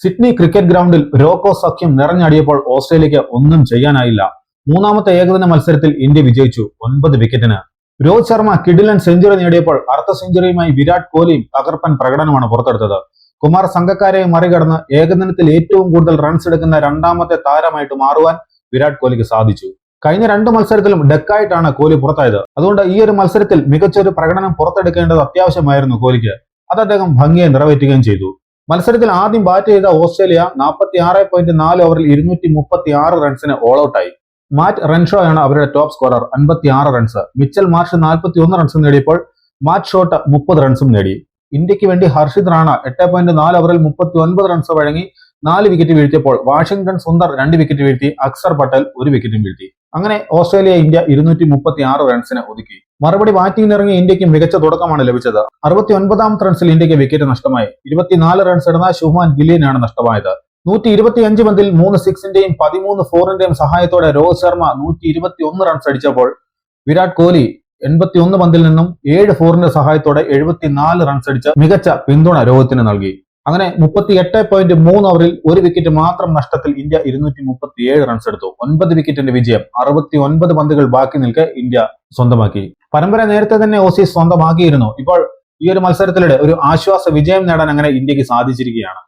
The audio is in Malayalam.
സിഡ്നി ക്രിക്കറ്റ് ഗ്രൗണ്ടിൽ റോക്കോ സഖ്യം നിറഞ്ഞടിയപ്പോൾ ഓസ്ട്രേലിയക്ക് ഒന്നും ചെയ്യാനായില്ല. മൂന്നാമത്തെ ഏകദിന മത്സരത്തിൽ ഇന്ത്യ വിജയിച്ചു 9 വിക്കറ്റിന്. രോഹിത് ശർമ്മ കിടിലൻ സെഞ്ചുറി നേടിയപ്പോൾ അർദ്ധ സെഞ്ചുറിയുമായി വിരാട് കോഹ്ലിയും തകർപ്പൻ പ്രകടനമാണ് പുറത്തെടുത്തത്. കുമാർ സംഘക്കാരെ മറികടന്ന് ഏകദിനത്തിൽ ഏറ്റവും കൂടുതൽ റൺസ് എടുക്കുന്ന രണ്ടാമത്തെ താരമായിട്ട് മാറുവാൻ വിരാട് കോഹ്ലിക്ക് സാധിച്ചു. കഴിഞ്ഞ 2 മത്സരത്തിലും ഡെക്കായിട്ടാണ് കോഹ്ലി പുറത്തായത്. അതുകൊണ്ട് ഈ ഒരു മത്സരത്തിൽ മികച്ചൊരു പ്രകടനം പുറത്തെടുക്കേണ്ടത് അത്യാവശ്യമായിരുന്നു കോഹ്ലിക്ക്. അത് അദ്ദേഹം ഭംഗിയെ നിറവേറ്റുകയും ചെയ്തു. മത്സരത്തിൽ ആദ്യം ബാറ്റ് ചെയ്ത ഓസ്ട്രേലിയ 46.4 ഓവറിൽ 236 റൺസിന് ഓൾ ഔട്ടായി. മാറ്റ് റെൻഷോയാണ് അവരുടെ top scorer, 56 runs. Mitchell Marsh 41 runs നേടിയപ്പോൾ മാറ്റ് ഷോട്ട് 30 റൺസും നേടി. ഇന്ത്യക്ക് വേണ്ടി ഹർഷിത് റാണ 8.4 ഓവറിൽ 39 റൺസ് വഴങ്ങി 4 വിക്കറ്റ് വീഴ്ത്തിയപ്പോൾ വാഷിംഗ്ടൺ സുന്ദർ 2 വിക്കറ്റ് വീഴ്ത്തി. അക്സർ പട്ടേൽ 1 വിക്കറ്റും വീഴ്ത്തി. അങ്ങനെ ഓസ്ട്രേലിയ ഇന്ത്യ 236 റൺസിന് ഒതുക്കി. മറുപടി ബാറ്റിംഗിനിറങ്ങിയ ഇന്ത്യക്ക് മികച്ച തുടക്കമാണ് ലഭിച്ചത്. 69ാമത്തെ റൺസിൽ ഇന്ത്യക്ക് വിക്കറ്റ് നഷ്ടമായി. 24 റൺസ് എടുത്ത ശുഭ്മാൻ ഗില്ലിനാണ് നഷ്ടമായത്. 125 പന്തിൽ 3 സിക്സിന്റെയും 13 ഫോറിന്റെയും സഹായത്തോടെ രോഹിത് ശർമ്മ 121 റൺസ് അടിച്ചപ്പോൾ വിരാട് കോഹ്ലി 81 പന്തിൽ നിന്നും 7 ഫോറിന്റെ സഹായത്തോടെ 74 റൺസ് അടിച്ച് മികച്ച പിന്തുണ രോഹിത്തിന് നൽകി. അങ്ങനെ 38.3 ഓവറിൽ 1 വിക്കറ്റ് മാത്രം നഷ്ടത്തിൽ ഇന്ത്യ 237 റൺസ് എടുത്തു. 9 വിക്കറ്റിന്റെ വിജയം. 69 പന്തുകൾ ബാക്കി നിൽക്കെ ഇന്ത്യ സ്വന്തമാക്കി. പരമ്പര നേരത്തെ തന്നെ ഓസീസ് സ്വന്തമാക്കിയിരുന്നു. ഇപ്പോൾ ഈ ഒരു മത്സരത്തിലൂടെ ഒരു ആശ്വാസ വിജയം നേടാൻ അങ്ങനെ ഇന്ത്യക്ക് സാധിച്ചിരിക്കുകയാണ്.